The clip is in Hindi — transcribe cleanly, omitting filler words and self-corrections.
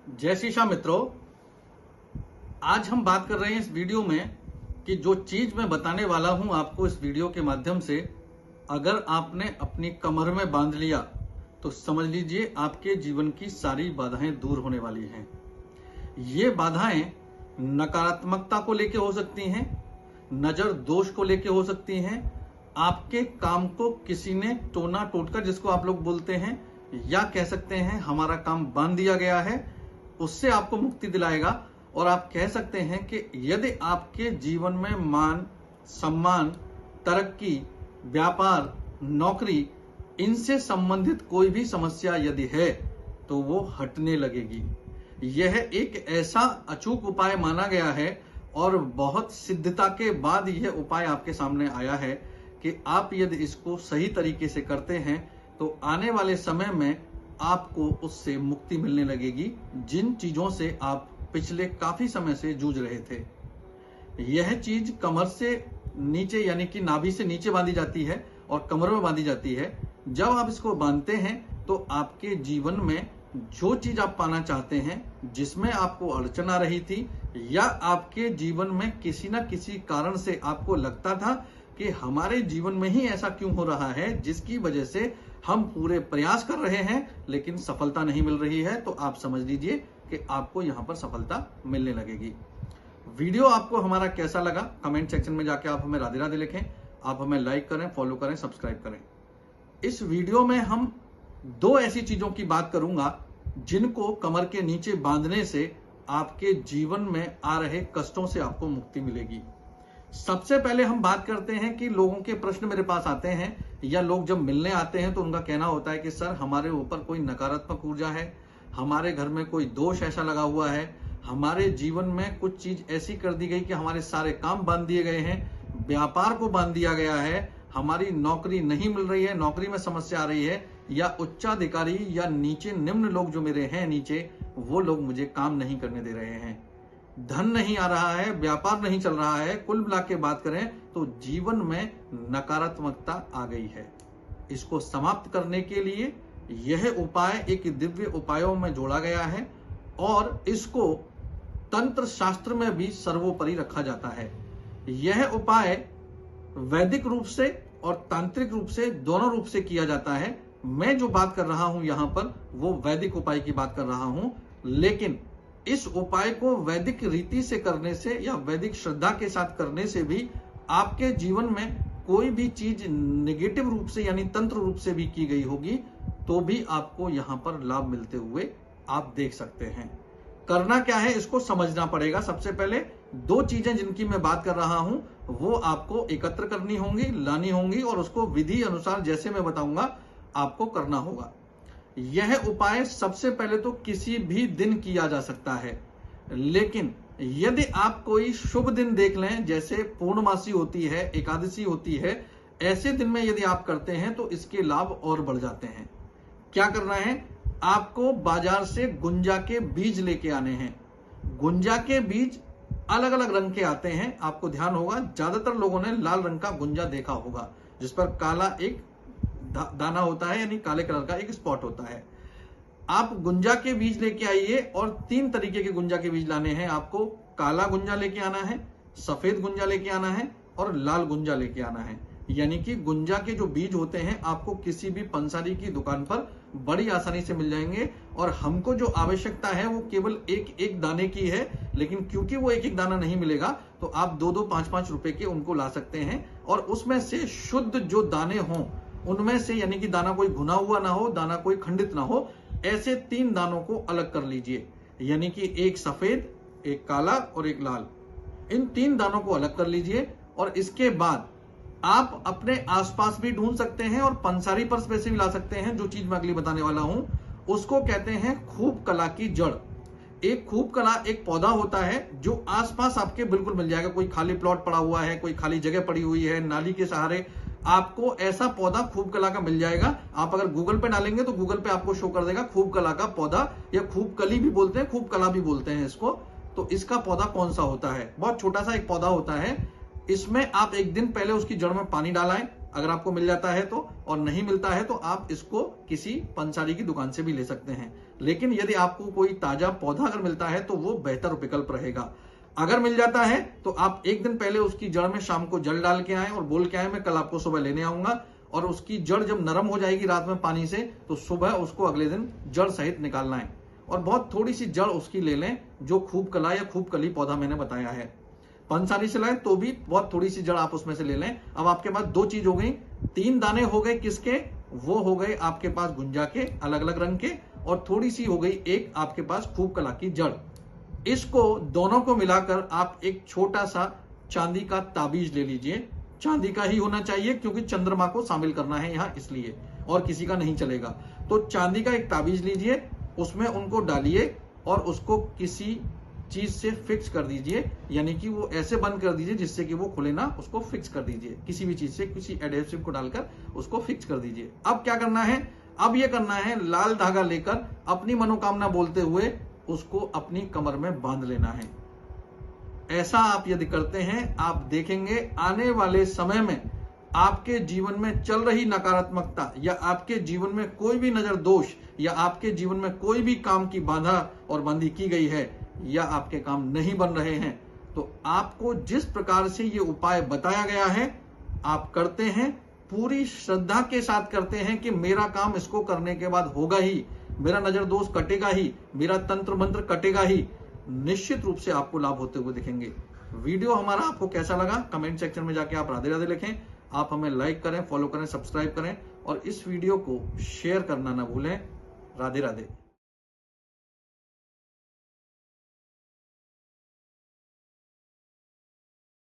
जय श्री श्याम मित्रों, आज हम बात कर रहे हैं इस वीडियो में कि जो चीज मैं बताने वाला हूं आपको इस वीडियो के माध्यम से, अगर आपने अपनी कमर में बांध लिया तो समझ लीजिए आपके जीवन की सारी बाधाएं दूर होने वाली हैं। ये बाधाएं नकारात्मकता को लेके हो सकती हैं, नजर दोष को लेके हो सकती हैं, आपके काम को किसी ने टोना टोटकर जिसको आप लोग बोलते हैं, या कह सकते हैं हमारा काम बांध दिया गया है, उससे आपको मुक्ति दिलाएगा। और आप कह सकते हैं कि यदि आपके जीवन में मान, सम्मान, तरक्की, व्यापार, नौकरी, इनसे संबंधित कोई भी समस्या यदि है तो वो हटने लगेगी। यह एक ऐसा अचूक उपाय माना गया है और बहुत सिद्धता के बाद यह उपाय आपके सामने आया है कि आप यदि इसको सही तरीके से करते हैं तो आने वाले समय में आपको उससे मुक्ति मिलने लगेगी, जिन चीजों से आप पिछले काफी समय से जूझ रहे थे। यह चीज कमर से नीचे यानी कि नाभि से नीचे बांधी जाती है और कमर में बांधी जाती है। जब आप इसको बांधते हैं तो आपके जीवन में जो चीज आप पाना चाहते हैं, जिसमें आपको अड़चन आ रही थी, या आपके जीवन में किसी न किसी कारण से आपको लगता था कि हमारे जीवन में ही ऐसा क्यों हो रहा है, जिसकी वजह से हम पूरे प्रयास कर रहे हैं लेकिन सफलता नहीं मिल रही है, तो आप समझ लीजिए कि आपको यहां पर सफलता मिलने लगेगी। वीडियो आपको हमारा कैसा लगा कमेंट सेक्शन में जाके आप हमें राधे राधे लिखें। आप हमें लाइक करें, फॉलो करें, सब्सक्राइब करें। इस वीडियो में हम दो ऐसी चीजों की बात करूंगा जिनको कमर के नीचे बांधने से आपके जीवन में आ रहे कष्टों से आपको मुक्ति मिलेगी। सबसे पहले हम बात करते हैं कि लोगों के प्रश्न मेरे पास आते हैं या लोग जब मिलने आते हैं तो उनका कहना होता है कि सर हमारे ऊपर कोई नकारात्मक ऊर्जा है, हमारे घर में कोई दोष ऐसा लगा हुआ है, हमारे जीवन में कुछ चीज ऐसी कर दी गई कि हमारे सारे काम बांध दिए गए हैं, व्यापार को बांध दिया गया है, हमारी नौकरी नहीं मिल रही है, नौकरी में समस्या आ रही है, या उच्चाधिकारी या नीचे निम्न लोग जो मेरे हैं नीचे, वो लोग मुझे काम नहीं करने दे रहे हैं, धन नहीं आ रहा है, व्यापार नहीं चल रहा है। कुल मिला के बात करें तो जीवन में नकारात्मकता आ गई है। इसको समाप्त करने के लिए यह उपाय एक दिव्य उपायों में जोड़ा गया है और इसको तंत्र शास्त्र में भी सर्वोपरि रखा जाता है। यह उपाय वैदिक रूप से और तांत्रिक रूप से दोनों रूप से किया जाता है। मैं जो बात कर रहा हूं यहां पर वो वैदिक उपाय की बात कर रहा हूं, लेकिन इस उपाय को वैदिक रीति से करने से या वैदिक श्रद्धा के साथ करने से भी आपके जीवन में कोई भी चीज नेगेटिव रूप से यानी तंत्र रूप से भी की गई होगी तो भी आपको यहां पर लाभ मिलते हुए आप देख सकते हैं। करना क्या है इसको समझना पड़ेगा। सबसे पहले दो चीजें जिनकी मैं बात कर रहा हूं वो आपको एकत्र करनी होंगी, लानी होंगी और उसको विधि अनुसार जैसे मैं बताऊंगा आपको करना होगा। यह उपाय सबसे पहले तो किसी भी दिन किया जा सकता है, लेकिन यदि आप कोई शुभ दिन देख लें, जैसे पूर्णमासी होती है, एकादशी होती है, ऐसे दिन में यदि आप करते हैं तो इसके लाभ और बढ़ जाते हैं। क्या करना है, आपको बाजार से गुंजा के बीज लेके आने हैं। गुंजा के बीज अलग अलग रंग के आते हैं, आपको ध्यान होगा ज्यादातर लोगों ने लाल रंग का गुंजा देखा होगा जिस पर काला एक दाना होता है यानी काले कलर का एक स्पॉट होता है। आप गुंजा के बीज लेके आइए और 3 तरीके के गुंजा के बीज लाने हैं। आपको काला गुंजा लेके आना है, सफेद गुंजा लेके आना है और लाल गुंजा लेके आना है। यानी कि गुंजा के जो बीज होते हैं आपको किसी भी पंसारी की दुकान पर बड़ी आसानी से मिल जाएंगे और हमको जो आवश्यकता है वो केवल एक एक दाने की है, लेकिन क्योंकि वो एक एक दाना नहीं मिलेगा तो आप 2-2, 5-5 रुपए के उनको ला सकते हैं और उसमें से शुद्ध जो दाने हों उनमें से, यानी कि दाना कोई भुना हुआ ना हो, दाना कोई खंडित ना हो, ऐसे 3 दानों को अलग कर लीजिए। यानी कि एक सफेद, एक काला और एक लाल, इन 3 दानों को अलग कर लीजिए। और इसके बाद आप अपने आसपास भी ढूंढ सकते हैं और पंसारी पर पैसे भी ला सकते हैं। जो चीज मैं अगली बताने वाला हूं उसको कहते हैं खूब कला की जड़। एक खूब कला एक पौधा होता है जो आसपास आपके बिल्कुल मिल जाएगा। कोई खाली प्लॉट पड़ा हुआ है, कोई खाली जगह पड़ी हुई है, नाली के सहारे, आपको ऐसा पौधा खूब कला का मिल जाएगा। आप अगर गूगल पे डालेंगे तो गूगल पे आपको शो कर देगा खूब कला का पौधा, या खूब कली भी बोलते हैं, खूब कला भी बोलते हैं इसको। तो इसका पौधा कौन सा होता है, बहुत छोटा सा एक पौधा होता है। इसमें आप एक दिन पहले उसकी जड़ में पानी डालाएं अगर आपको मिल जाता है तो, और नहीं मिलता है तो आप इसको किसी पंसारी की दुकान से भी ले सकते हैं। लेकिन यदि आपको कोई ताजा पौधा अगर मिलता है तो वो बेहतर विकल्प रहेगा। अगर मिल जाता है तो आप एक दिन पहले उसकी जड़ में शाम को जल डाल के आए और बोल के आए मैं कल आपको सुबह लेने आऊंगा, और उसकी जड़ जब नरम हो जाएगी रात में पानी से तो सुबह उसको अगले दिन जड़ सहित निकालना है। और बहुत थोड़ी सी जड़ उसकी ले लें जो खूब कला या खूब कली पौधा मैंने बताया है। पंसारी से लाए तो भी बहुत थोड़ी सी जड़ आप उसमें से ले लें। अब आपके पास 2 चीज हो गई, 3 दाने हो गए किसके, वो हो गए आपके पास गुंजा के अलग अलग रंग के, और थोड़ी सी हो गई एक आपके पास खूब कला की जड़। इसको दोनों को मिलाकर आप एक छोटा सा चांदी का ताबीज ले लीजिए। चांदी का ही होना चाहिए क्योंकि चंद्रमा को शामिल करना है यहां, इसलिए, और किसी का नहीं चलेगा। तो चांदी का एक ताबीज लीजिए, उसमें उनको डालिए और उसको किसी चीज से फिक्स कर दीजिए, यानी कि वो ऐसे बंद कर दीजिए जिससे कि वो खुले ना, उसको फिक्स कर दीजिए किसी भी चीज से, किसी एडहेसिव को डालकर उसको फिक्स कर दीजिए। अब क्या करना है, अब ये करना है लाल धागा लेकर अपनी मनोकामना बोलते हुए उसको अपनी कमर में बांध लेना है। ऐसा आप यदि करते हैं, आप देखेंगे आने वाले समय में आपके जीवन में चल रही नकारात्मकता या आपके जीवन में कोई भी नजर दोष या आपके जीवन में कोई भी काम की बाधा और बंदी की गई है या आपके काम नहीं बन रहे हैं, तो आपको जिस प्रकार से ये उपाय बताया गया है आप करते हैं, पूरी श्रद्धा के साथ करते हैं कि मेरा काम इसको करने के बाद होगा ही, मेरा नजर दोष कटेगा ही, मेरा तंत्र मंत्र कटेगा ही, निश्चित रूप से आपको लाभ होते हुए दिखेंगे। वीडियो हमारा आपको कैसा लगा कमेंट सेक्शन में जाके आप राधे राधे लिखें। आप हमें लाइक करें, फॉलो करें, सब्सक्राइब करें और इस वीडियो को शेयर करना ना भूलें। राधे राधे।